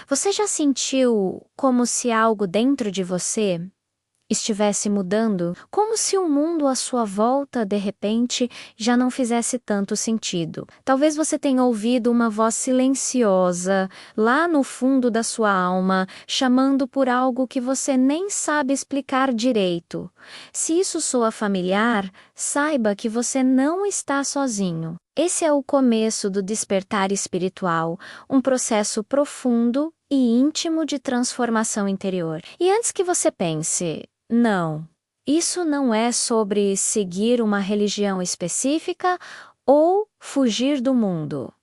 Você já sentiu como se algo dentro de você estivesse mudando? Como se o mundo à sua volta, de repente, já não fizesse tanto sentido? Talvez você tenha ouvido uma voz silenciosa, lá no fundo da sua alma, chamando por algo que você nem sabe explicar direito. Se isso soa familiar, saiba que você não está sozinho. Esse é o começo do despertar espiritual, um processo profundo e íntimo de transformação interior. E antes que você pense, não, isso não é sobre seguir uma religião específica ou fugir do mundo.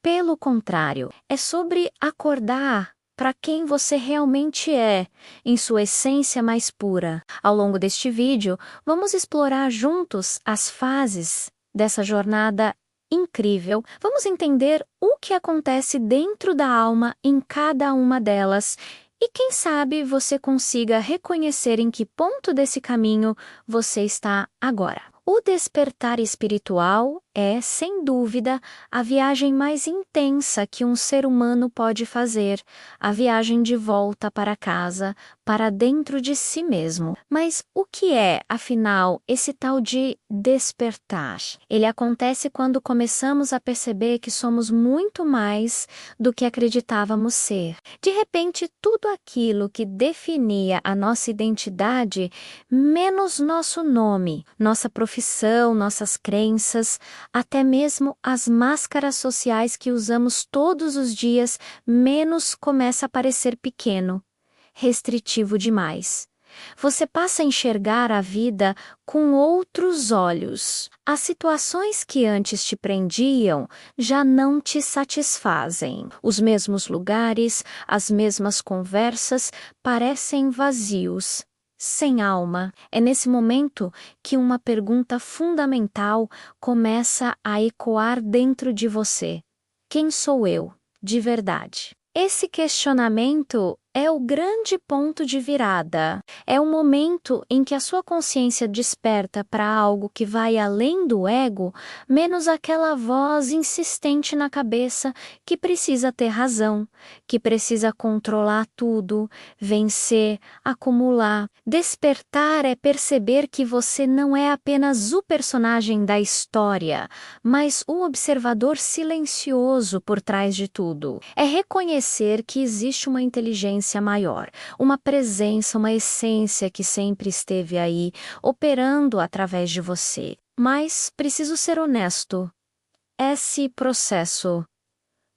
Pelo contrário, é sobre acordar para quem você realmente é, em sua essência mais pura. Ao longo deste vídeo, vamos explorar juntos as fases dessa jornada incrível. Vamos entender o que acontece dentro da alma em cada uma delas e quem sabe você consiga reconhecer em que ponto desse caminho você está agora. O despertar espiritual é, sem dúvida, a viagem mais intensa que um ser humano pode fazer, a viagem de volta para casa, para dentro de si mesmo. Mas o que é, afinal, esse tal de despertar? Ele acontece quando começamos a perceber que somos muito mais do que acreditávamos ser. De repente, tudo aquilo que definia a nossa identidade, menos nosso nome, nossa profissão, nossas crenças, até mesmo as máscaras sociais que usamos todos os dias, menos começa a parecer pequeno, restritivo demais. Você passa a enxergar a vida com outros olhos. As situações que antes te prendiam já não te satisfazem. Os mesmos lugares, as mesmas conversas parecem vazios, sem alma. É nesse momento que uma pergunta fundamental começa a ecoar dentro de você. Quem sou eu, de verdade? Esse questionamento é o grande ponto de virada. É o momento em que a sua consciência desperta para algo que vai além do ego, menos aquela voz insistente na cabeça que precisa ter razão, que precisa controlar tudo, vencer, acumular. Despertar é perceber que você não é apenas o personagem da história, mas o observador silencioso por trás de tudo. É reconhecer que existe uma inteligência maior, uma presença, uma essência que sempre esteve aí, operando através de você. Mas preciso ser honesto. Esse processo,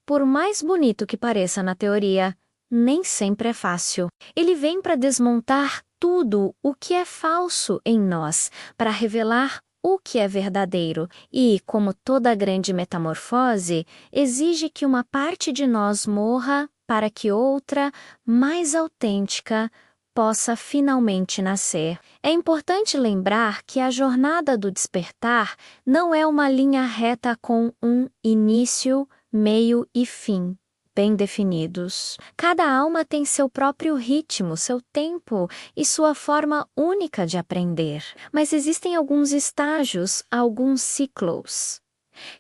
por mais bonito que pareça na teoria, nem sempre é fácil. Ele vem para desmontar tudo o que é falso em nós, para revelar o que é verdadeiro e, como toda grande metamorfose, exige que uma parte de nós morra para que outra, mais autêntica, possa finalmente nascer. É importante lembrar que a jornada do despertar não é uma linha reta com um início, meio e fim bem definidos. Cada alma tem seu próprio ritmo, seu tempo e sua forma única de aprender. Mas existem alguns estágios, alguns ciclos,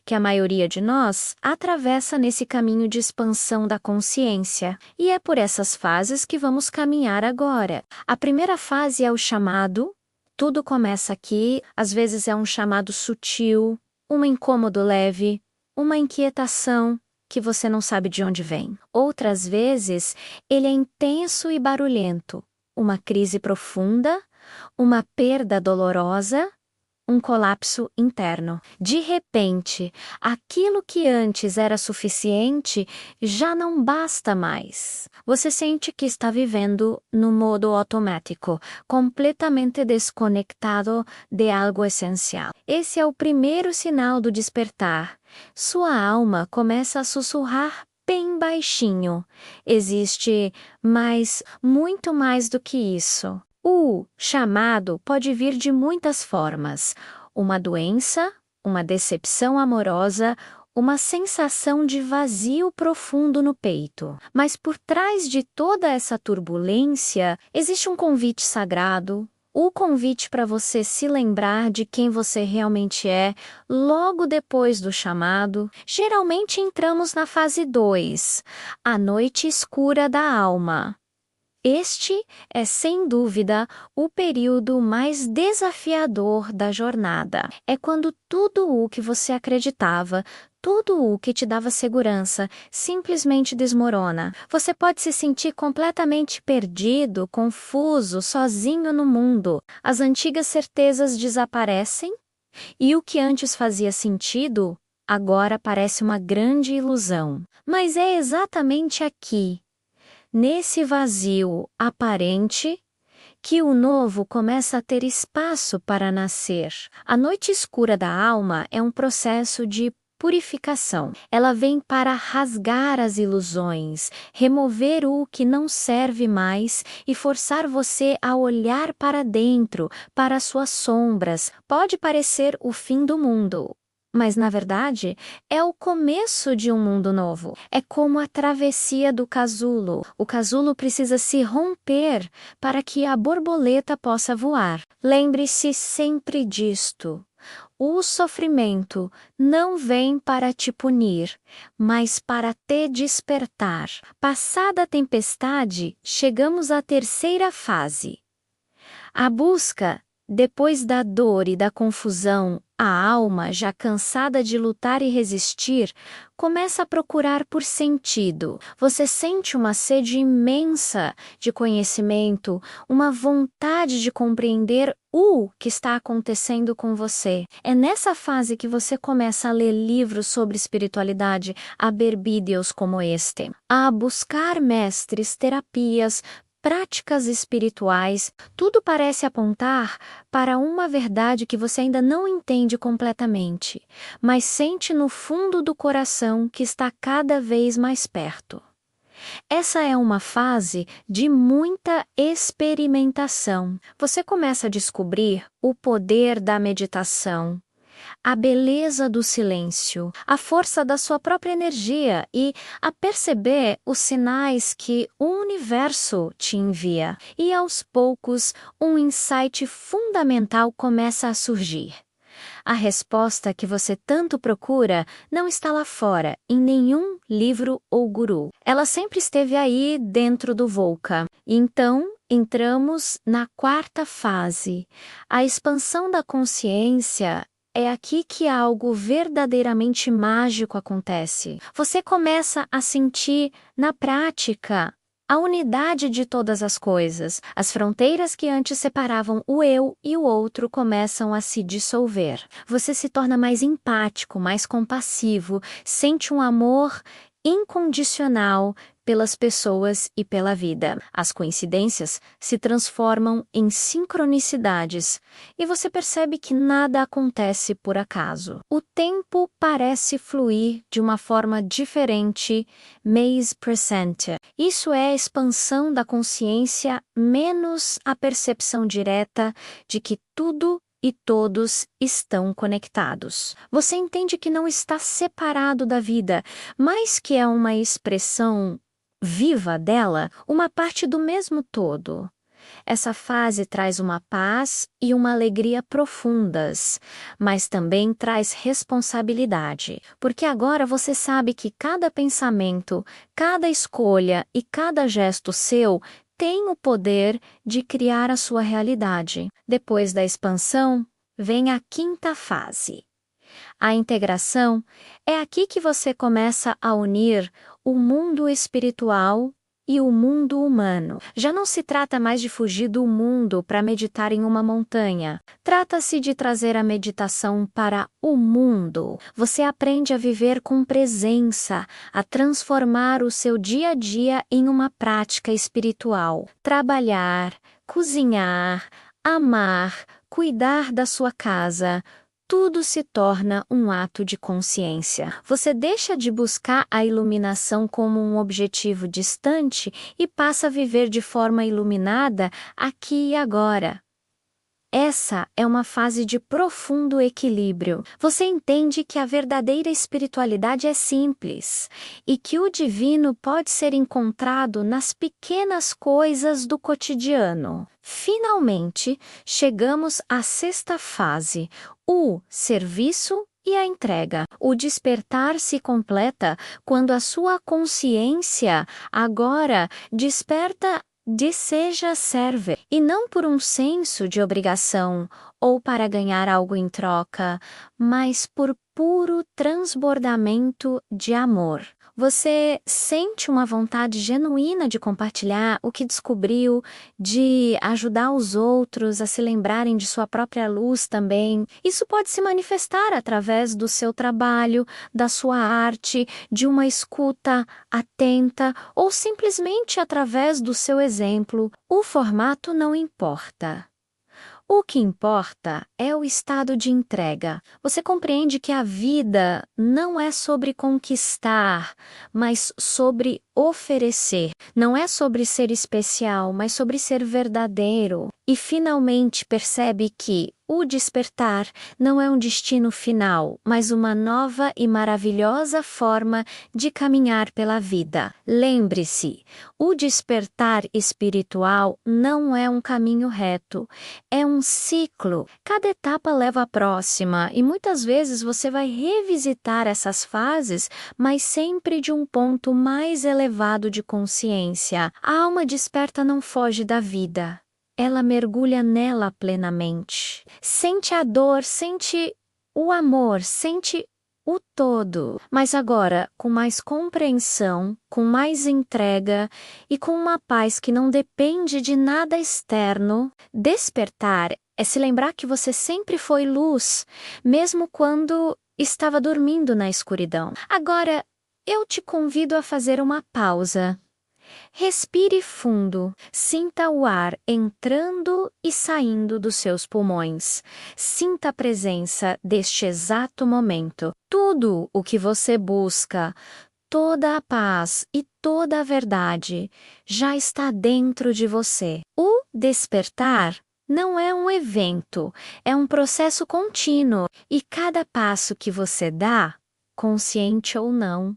que a maioria de nós atravessa nesse caminho de expansão da consciência. E é por essas fases que vamos caminhar agora. A primeira fase é o chamado. Tudo começa aqui, às vezes é um chamado sutil, um incômodo leve, uma inquietação que você não sabe de onde vem. Outras vezes, ele é intenso e barulhento, uma crise profunda, uma perda dolorosa, um colapso interno. De repente, aquilo que antes era suficiente já não basta mais. Você sente que está vivendo no modo automático, completamente desconectado de algo essencial. Esse é o primeiro sinal do despertar. Sua alma começa a sussurrar bem baixinho. Existe muito mais do que isso. O chamado pode vir de muitas formas: uma doença, uma decepção amorosa, uma sensação de vazio profundo no peito. Mas por trás de toda essa turbulência, existe um convite sagrado, o convite para você se lembrar de quem você realmente é logo depois do chamado. Geralmente entramos na fase 2, a noite escura da alma. Este é, sem dúvida, o período mais desafiador da jornada. É quando tudo o que você acreditava, tudo o que te dava segurança, simplesmente desmorona. Você pode se sentir completamente perdido, confuso, sozinho no mundo. As antigas certezas desaparecem e o que antes fazia sentido, agora parece uma grande ilusão. Mas é exatamente aqui, nesse vazio aparente, que o novo começa a ter espaço para nascer. A noite escura da alma é um processo de purificação. Ela vem para rasgar as ilusões, remover o que não serve mais e forçar você a olhar para dentro, para as suas sombras. Pode parecer o fim do mundo, mas, na verdade, é o começo de um mundo novo. É como a travessia do casulo. O casulo precisa se romper para que a borboleta possa voar. Lembre-se sempre disto. O sofrimento não vem para te punir, mas para te despertar. Passada a tempestade, chegamos à terceira fase. A busca. Depois da dor e da confusão, a alma, já cansada de lutar e resistir, começa a procurar por sentido. Você sente uma sede imensa de conhecimento, uma vontade de compreender o que está acontecendo com você. É nessa fase que você começa a ler livros sobre espiritualidade, a ver vídeos como este, a buscar mestres, terapias, práticas espirituais. Tudo parece apontar para uma verdade que você ainda não entende completamente, mas sente no fundo do coração que está cada vez mais perto. Essa é uma fase de muita experimentação. Você começa a descobrir o poder da meditação, a beleza do silêncio, a força da sua própria energia e a perceber os sinais que o universo te envia. E aos poucos, um insight fundamental começa a surgir. A resposta que você tanto procura não está lá fora, em nenhum livro ou guru. Ela sempre esteve aí dentro do Volca. Então, entramos na quarta fase, a expansão da consciência. É aqui que algo verdadeiramente mágico acontece. Você começa a sentir, na prática, a unidade de todas as coisas. As fronteiras que antes separavam o eu e o outro começam a se dissolver. Você se torna mais empático, mais compassivo, sente um amor incondicional pelas pessoas e pela vida. As coincidências se transformam em sincronicidades e você percebe que nada acontece por acaso. O tempo parece fluir de uma forma diferente, mês presente. Isso é a expansão da consciência menos a percepção direta de que tudo e todos estão conectados. Você entende que não está separado da vida, mas que é uma expressão viva dela, uma parte do mesmo todo. Essa fase traz uma paz e uma alegria profundas, mas também traz responsabilidade, porque agora você sabe que cada pensamento, cada escolha e cada gesto seu tem o poder de criar a sua realidade. Depois da expansão, vem a quinta fase. A integração é aqui que você começa a unir o mundo espiritual e o mundo humano. Já não se trata mais de fugir do mundo para meditar em uma montanha. Trata-se de trazer a meditação para o mundo. Você aprende a viver com presença, a transformar o seu dia a dia em uma prática espiritual. Trabalhar, cozinhar, amar, cuidar da sua casa. Tudo se torna um ato de consciência. Você deixa de buscar a iluminação como um objetivo distante e passa a viver de forma iluminada aqui e agora. Essa é uma fase de profundo equilíbrio. Você entende que a verdadeira espiritualidade é simples e que o divino pode ser encontrado nas pequenas coisas do cotidiano. Finalmente, chegamos à sexta fase, o serviço e a entrega. O despertar se completa quando a sua consciência agora desperta deseja serve, e não por um senso de obrigação ou para ganhar algo em troca, mas por puro transbordamento de amor. Você sente uma vontade genuína de compartilhar o que descobriu, de ajudar os outros a se lembrarem de sua própria luz também. Isso pode se manifestar através do seu trabalho, da sua arte, de uma escuta atenta ou simplesmente através do seu exemplo. O formato não importa. O que importa é o estado de entrega. Você compreende que a vida não é sobre conquistar, mas sobre oferecer. Não é sobre ser especial, mas sobre ser verdadeiro. E finalmente percebe que o despertar não é um destino final, mas uma nova e maravilhosa forma de caminhar pela vida. Lembre-se, o despertar espiritual não é um caminho reto, é um ciclo. Cada etapa leva à próxima e muitas vezes você vai revisitar essas fases, mas sempre de um ponto mais elevado de consciência. A alma desperta não foge da vida. Ela mergulha nela plenamente. Sente a dor, sente o amor, sente o todo. Mas agora, com mais compreensão, com mais entrega e com uma paz que não depende de nada externo, despertar é se lembrar que você sempre foi luz, mesmo quando estava dormindo na escuridão. Agora, eu te convido a fazer uma pausa. Respire fundo, sinta o ar entrando e saindo dos seus pulmões. Sinta a presença deste exato momento. Tudo o que você busca, toda a paz e toda a verdade já está dentro de você. O despertar não é um evento, é um processo contínuo e cada passo que você dá, consciente ou não,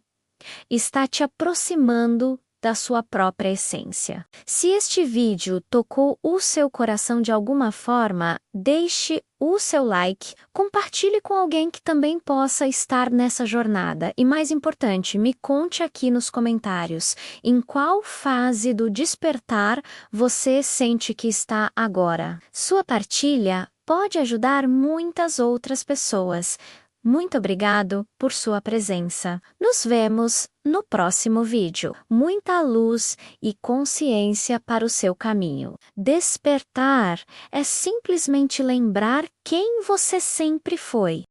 está te aproximando da sua própria essência. Se este vídeo tocou o seu coração de alguma forma, deixe o seu like, compartilhe com alguém que também possa estar nessa jornada e, mais importante, me conte aqui nos comentários em qual fase do despertar você sente que está agora. Sua partilha pode ajudar muitas outras pessoas. Muito obrigado por sua presença. Nos vemos no próximo vídeo. Muita luz e consciência para o seu caminho. Despertar é simplesmente lembrar quem você sempre foi.